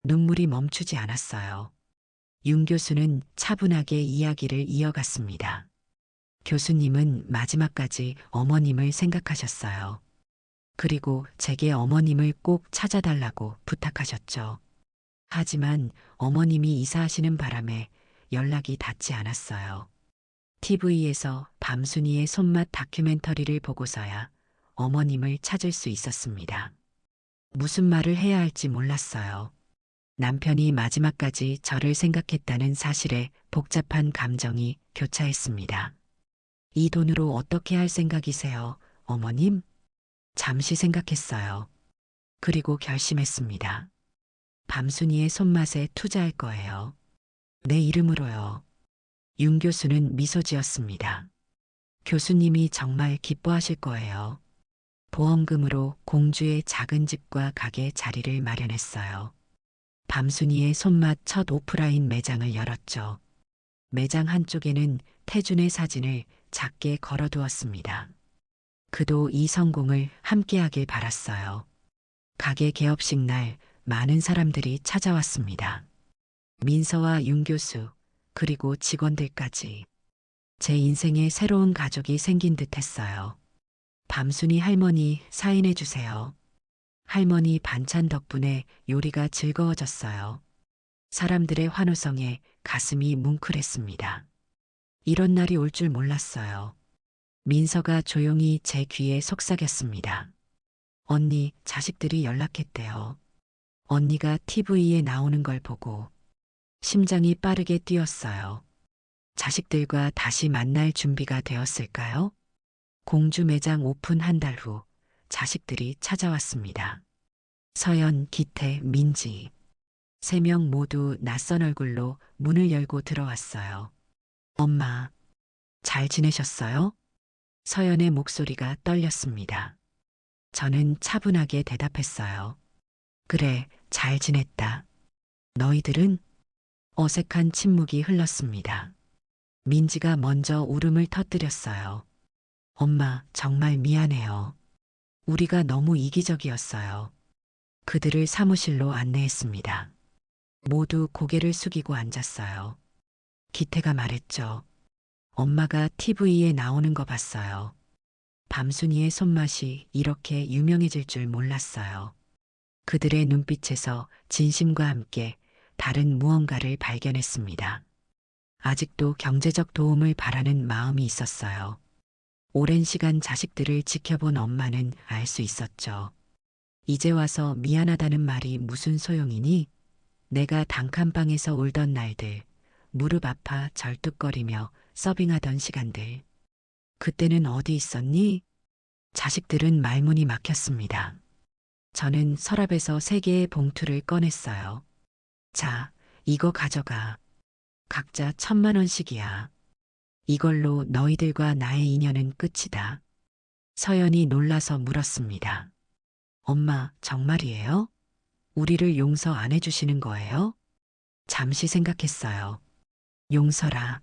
눈물이 멈추지 않았어요. 윤 교수는 차분하게 이야기를 이어갔습니다. 교수님은 마지막까지 어머님을 생각하셨어요. 그리고 제게 어머님을 꼭 찾아달라고 부탁하셨죠. 하지만 어머님이 이사하시는 바람에 연락이 닿지 않았어요. TV에서 밤순이의 손맛 다큐멘터리를 보고서야 어머님을 찾을 수 있었습니다. 무슨 말을 해야 할지 몰랐어요. 남편이 마지막까지 저를 생각했다는 사실에 복잡한 감정이 교차했습니다. 이 돈으로 어떻게 할 생각이세요, 어머님? 잠시 생각했어요. 그리고 결심했습니다. 밤순이의 손맛에 투자할 거예요. 내 이름으로요. 윤 교수는 미소 지었습니다. 교수님이 정말 기뻐하실 거예요. 보험금으로 공주의 작은 집과 가게 자리를 마련했어요. 밤순이의 손맛 첫 오프라인 매장을 열었죠. 매장 한쪽에는 태준의 사진을 작게 걸어두었습니다. 그도 이 성공을 함께하길 바랐어요. 가게 개업식 날 많은 사람들이 찾아왔습니다. 민서와 윤 교수, 그리고 직원들까지. 제 인생에 새로운 가족이 생긴 듯 했어요. 밤순이 할머니 사인해 주세요. 할머니 반찬 덕분에 요리가 즐거워졌어요. 사람들의 환호성에 가슴이 뭉클했습니다. 이런 날이 올 줄 몰랐어요. 민서가 조용히 제 귀에 속삭였습니다. 언니, 자식들이 연락했대요. 언니가 TV에 나오는 걸 보고 심장이 빠르게 뛰었어요. 자식들과 다시 만날 준비가 되었을까요? 공주 매장 오픈 한 달 후 자식들이 찾아왔습니다. 서연, 기태, 민지. 3명 모두 낯선 얼굴로 문을 열고 들어왔어요. 엄마, 잘 지내셨어요? 서연의 목소리가 떨렸습니다. 저는 차분하게 대답했어요. 그래, 잘 지냈다. 너희들은? 어색한 침묵이 흘렀습니다. 민지가 먼저 울음을 터뜨렸어요. 엄마, 정말 미안해요. 우리가 너무 이기적이었어요. 그들을 사무실로 안내했습니다. 모두 고개를 숙이고 앉았어요. 기태가 말했죠. 엄마가 TV에 나오는 거 봤어요. 밤순이의 손맛이 이렇게 유명해질 줄 몰랐어요. 그들의 눈빛에서 진심과 함께 다른 무언가를 발견했습니다. 아직도 경제적 도움을 바라는 마음이 있었어요. 오랜 시간 자식들을 지켜본 엄마는 알 수 있었죠. 이제 와서 미안하다는 말이 무슨 소용이니? 내가 단칸방에서 울던 날들, 무릎 아파 절뚝거리며 서빙하던 시간들. 그때는 어디 있었니? 자식들은 말문이 막혔습니다. 저는 서랍에서 3개의 봉투를 꺼냈어요. 자, 이거 가져가. 각자 1,000만 원씩이야. 이걸로 너희들과 나의 인연은 끝이다. 서연이 놀라서 물었습니다. 엄마, 정말이에요? 우리를 용서 안 해주시는 거예요? 잠시 생각했어요. 용서라.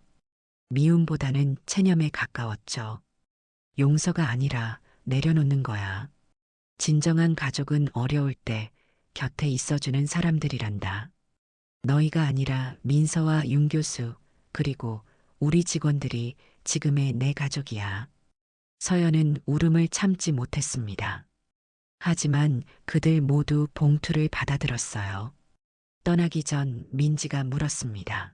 미움보다는 체념에 가까웠죠. 용서가 아니라 내려놓는 거야. 진정한 가족은 어려울 때 곁에 있어주는 사람들이란다. 너희가 아니라 민서와 윤 교수, 그리고 우리 직원들이 지금의 내 가족이야. 서연은 울음을 참지 못했습니다. 하지만 그들 모두 봉투를 받아들었어요. 떠나기 전 민지가 물었습니다.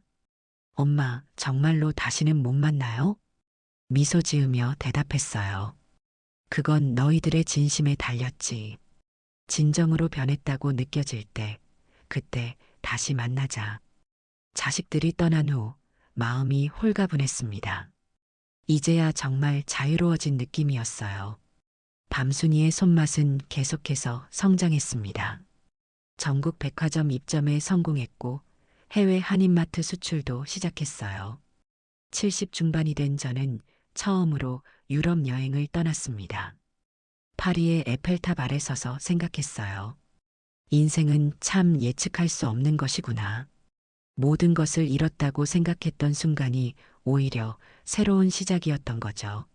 엄마, 정말로 다시는 못 만나요? 미소 지으며 대답했어요. 그건 너희들의 진심에 달렸지. 진정으로 변했다고 느껴질 때, 그때 다시 만나자. 자식들이 떠난 후 마음이 홀가분했습니다. 이제야 정말 자유로워진 느낌이었어요. 밤순이의 손맛은 계속해서 성장했습니다. 전국 백화점 입점에 성공했고 해외 한인마트 수출도 시작했어요. 70 중반이 된 저는 처음으로 유럽 여행을 떠났습니다. 파리의 에펠탑 아래 서서 생각했어요. 인생은 참 예측할 수 없는 것이구나. 모든 것을 잃었다고 생각했던 순간이 오히려 새로운 시작이었던 거죠.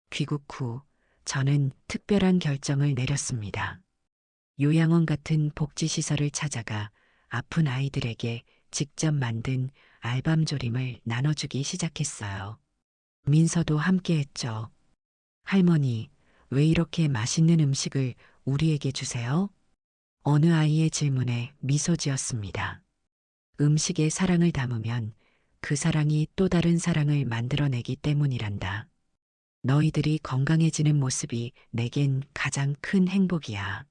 귀국 후 저는 특별한 결정을 내렸습니다. 요양원 같은 복지시설을 찾아가 아픈 아이들에게 직접 만든 알밤조림을 나눠주기 시작했어요. 민서도 함께했죠. 할머니, 왜 이렇게 맛있는 음식을 우리에게 주세요? 어느 아이의 질문에 미소 지었습니다. 음식에 사랑을 담으면 그 사랑이 또 다른 사랑을 만들어내기 때문이란다. 너희들이 건강해지는 모습이 내겐 가장 큰 행복이야.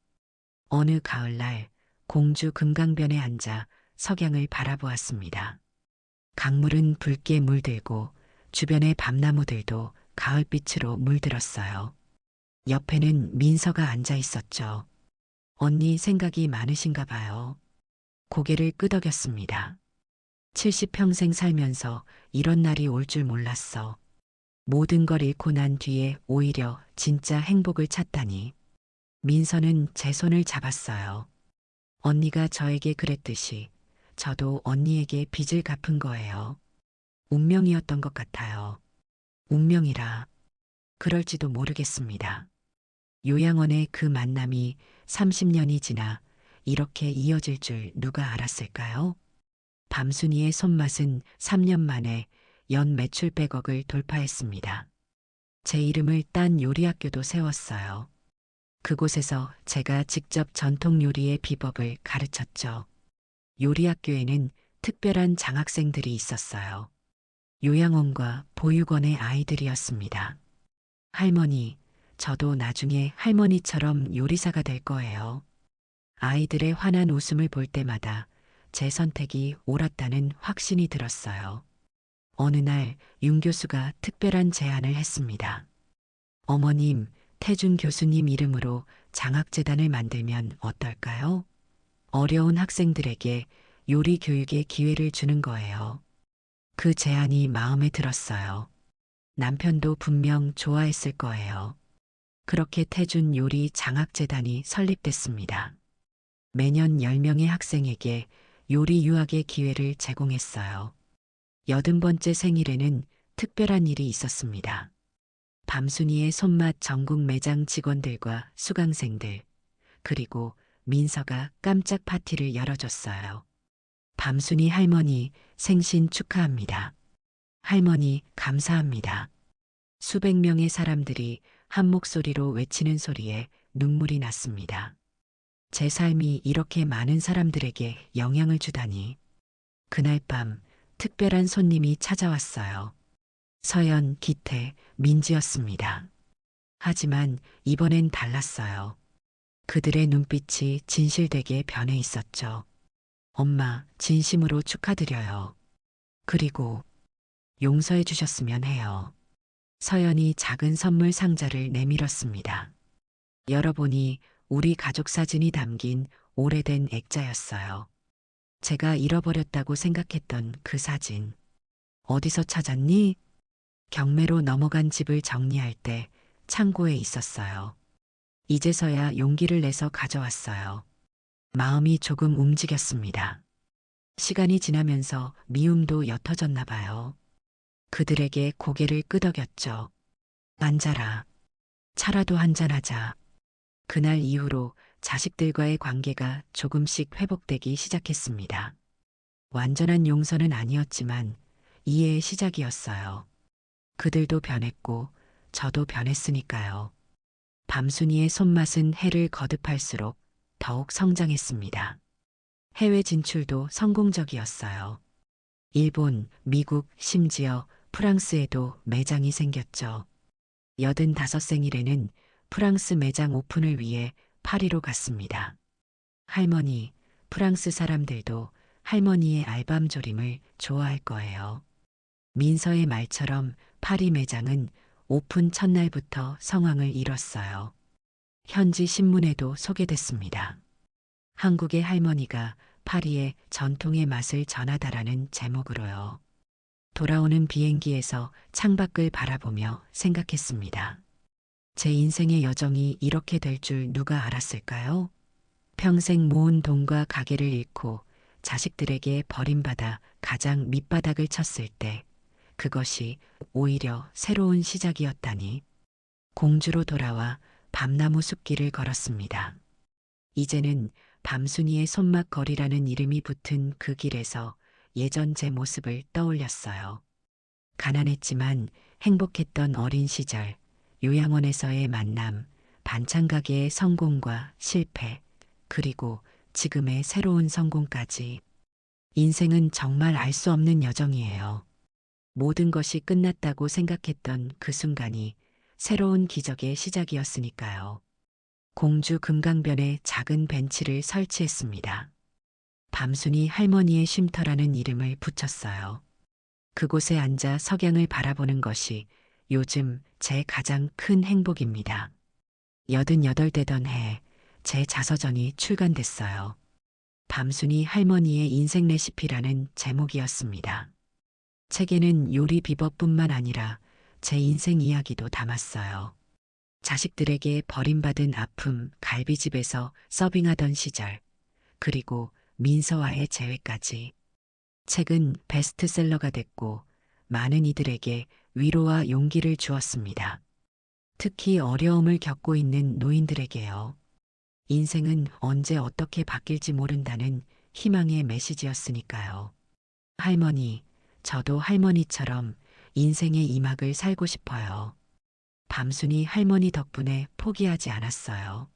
어느 가을날 공주 금강변에 앉아 석양을 바라보았습니다. 강물은 붉게 물들고 주변의 밤나무들도 가을빛으로 물들었어요. 옆에는 민서가 앉아 있었죠. 언니 생각이 많으신가 봐요. 고개를 끄덕였습니다. 70평생 살면서 이런 날이 올 줄 몰랐어. 모든 걸 잃고 난 뒤에 오히려 진짜 행복을 찾다니. 민서는 제 손을 잡았어요. 언니가 저에게 그랬듯이 저도 언니에게 빚을 갚은 거예요. 운명이었던 것 같아요. 운명이라. 그럴지도 모르겠습니다. 요양원의 그 만남이 30년이 지나 이렇게 이어질 줄 누가 알았을까요? 밤순이의 손맛은 3년 만에 연 매출 100억을 돌파했습니다. 제 이름을 딴 요리학교도 세웠어요. 그곳에서 제가 직접 전통 요리의 비법을 가르쳤죠. 요리학교에는 특별한 장학생들이 있었어요. 요양원과 보육원의 아이들이었습니다. 할머니, 저도 나중에 할머니처럼 요리사가 될 거예요. 아이들의 환한 웃음을 볼 때마다 제 선택이 옳았다는 확신이 들었어요. 어느 날 윤 교수가 특별한 제안을 했습니다. 어머님, 태준 교수님 이름으로 장학재단을 만들면 어떨까요? 어려운 학생들에게 요리 교육의 기회를 주는 거예요. 그 제안이 마음에 들었어요. 남편도 분명 좋아했을 거예요. 그렇게 태준 요리 장학재단이 설립됐습니다. 매년 10명의 학생에게 요리 유학의 기회를 제공했어요. 80번째 생일에는 특별한 일이 있었습니다. 밤순이의 손맛 전국 매장 직원들과 수강생들, 그리고 민서가 깜짝 파티를 열어줬어요. 밤순이 할머니 생신 축하합니다. 할머니 감사합니다. 수백 명의 사람들이 한 목소리로 외치는 소리에 눈물이 났습니다. 제 삶이 이렇게 많은 사람들에게 영향을 주다니. 그날 밤 특별한 손님이 찾아왔어요. 서연, 기태, 민지였습니다. 하지만 이번엔 달랐어요. 그들의 눈빛이 진실되게 변해 있었죠. 엄마, 진심으로 축하드려요. 그리고 용서해 주셨으면 해요. 서연이 작은 선물 상자를 내밀었습니다. 열어보니 우리 가족 사진이 담긴 오래된 액자였어요. 제가 잃어버렸다고 생각했던 그 사진. 어디서 찾았니? 경매로 넘어간 집을 정리할 때 창고에 있었어요. 이제서야 용기를 내서 가져왔어요. 마음이 조금 움직였습니다. 시간이 지나면서 미움도 옅어졌나 봐요. 그들에게 고개를 끄덕였죠. 앉아라. 차라도 한잔하자. 그날 이후로 자식들과의 관계가 조금씩 회복되기 시작했습니다. 완전한 용서는 아니었지만 이해의 시작이었어요. 그들도 변했고 저도 변했으니까요. 밤순이의 손맛은 해를 거듭할수록 더욱 성장했습니다. 해외 진출도 성공적이었어요. 일본, 미국, 심지어 프랑스에도 매장이 생겼죠. 85생일에는 프랑스 매장 오픈을 위해 파리로 갔습니다. 할머니, 프랑스 사람들도 할머니의 알밤조림을 좋아할 거예요. 민서의 말처럼 파리 매장은 오픈 첫날부터 성황을 이뤘어요. 현지 신문에도 소개됐습니다. 한국의 할머니가 파리의 전통의 맛을 전하다라는 제목으로요. 돌아오는 비행기에서 창밖을 바라보며 생각했습니다. 제 인생의 여정이 이렇게 될 줄 누가 알았을까요? 평생 모은 돈과 가게를 잃고 자식들에게 버림받아 가장 밑바닥을 쳤을 때 그것이 오히려 새로운 시작이었다니. 공주로 돌아와 밤나무 숲길을 걸었습니다. 이제는 밤순이의 손맛거리라는 이름이 붙은 그 길에서 예전 제 모습을 떠올렸어요. 가난했지만 행복했던 어린 시절, 요양원에서의 만남, 반찬가게의 성공과 실패, 그리고 지금의 새로운 성공까지. 인생은 정말 알 수 없는 여정이에요. 모든 것이 끝났다고 생각했던 그 순간이 새로운 기적의 시작이었으니까요. 공주 금강변에 작은 벤치를 설치했습니다. 밤순이 할머니의 쉼터라는 이름을 붙였어요. 그곳에 앉아 석양을 바라보는 것이 요즘 제 가장 큰 행복입니다. 88되던 해 제 자서전이 출간됐어요. 밤순이 할머니의 인생 레시피라는 제목이었습니다. 책에는 요리 비법뿐만 아니라 제 인생 이야기도 담았어요. 자식들에게 버림받은 아픔, 갈비집에서 서빙하던 시절, 그리고 민서와의 재회까지. 책은 베스트셀러가 됐고 많은 이들에게 위로와 용기를 주었습니다. 특히 어려움을 겪고 있는 노인들에게요. 인생은 언제 어떻게 바뀔지 모른다는 희망의 메시지였으니까요. 할머니, 저도 할머니처럼 인생의 이막을 살고 싶어요. 밤순이 할머니 덕분에 포기하지 않았어요.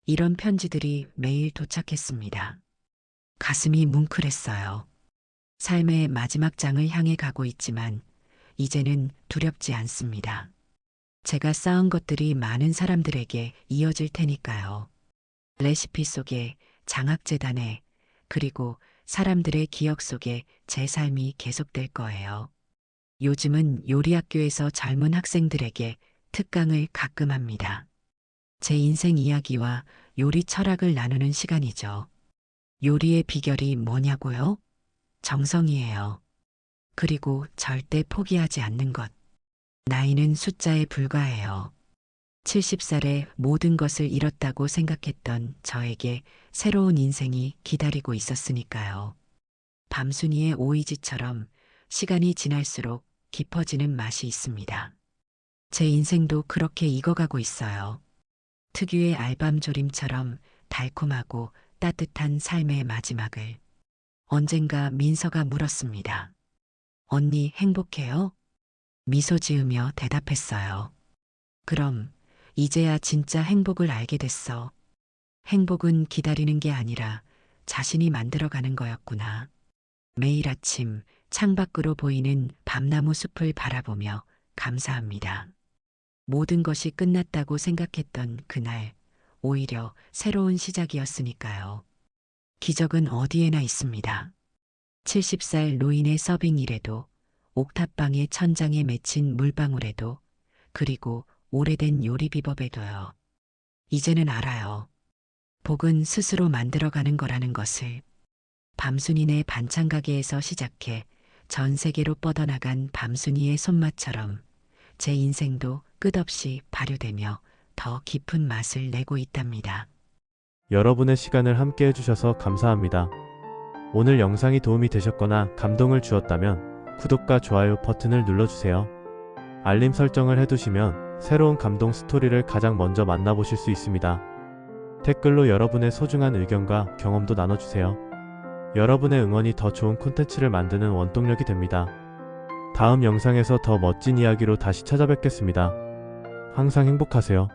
이런 편지들이 매일 도착했습니다. 가슴이 뭉클했어요. 삶의 마지막 장을 향해 가고 있지만 이제는 두렵지 않습니다. 제가 쌓은 것들이 많은 사람들에게 이어질 테니까요. 레시피 속에, 장학재단에, 그리고 사람들의 기억 속에 제 삶이 계속될 거예요. 요즘은 요리학교에서 젊은 학생들에게 특강을 가끔 합니다. 제 인생 이야기와 요리 철학을 나누는 시간이죠. 요리의 비결이 뭐냐고요? 정성이에요. 그리고 절대 포기하지 않는 것. 나이는 숫자에 불과해요. 70살에 모든 것을 잃었다고 생각했던 저에게 새로운 인생이 기다리고 있었으니까요. 밤순이의 오이지처럼 시간이 지날수록 깊어지는 맛이 있습니다. 제 인생도 그렇게 익어가고 있어요. 특유의 알밤조림처럼 달콤하고 따뜻한 삶의 마지막을. 언젠가 민서가 물었습니다. 언니 행복해요? 미소 지으며 대답했어요. 그럼 이제야 진짜 행복을 알게 됐어. 행복은 기다리는 게 아니라 자신이 만들어가는 거였구나. 매일 아침 창밖으로 보이는 밤나무 숲을 바라보며 감사합니다. 모든 것이 끝났다고 생각했던 그날, 오히려 새로운 시작이었으니까요. 기적은 어디에나 있습니다. 70살 노인의 서빙일에도, 옥탑방의 천장에 맺힌 물방울에도, 그리고 오래된 요리 비법에도요. 이제는 알아요. 복은 스스로 만들어가는 거라는 것을. 밤순이네 반찬 가게에서 시작해 전 세계로 뻗어나간 밤순이의 손맛처럼 제 인생도 끝없이 발효되며 더 깊은 맛을 내고 있답니다. 여러분의 시간을 함께 해주셔서 감사합니다. 오늘 영상이 도움이 되셨거나 감동을 주었다면 구독과 좋아요 버튼을 눌러주세요. 알림 설정을 해두시면 새로운 감동 스토리를 가장 먼저 만나보실 수 있습니다. 댓글로 여러분의 소중한 의견과 경험도 나눠주세요. 여러분의 응원이 더 좋은 콘텐츠를 만드는 원동력이 됩니다. 다음 영상에서 더 멋진 이야기로 다시 찾아뵙겠습니다. 항상 행복하세요.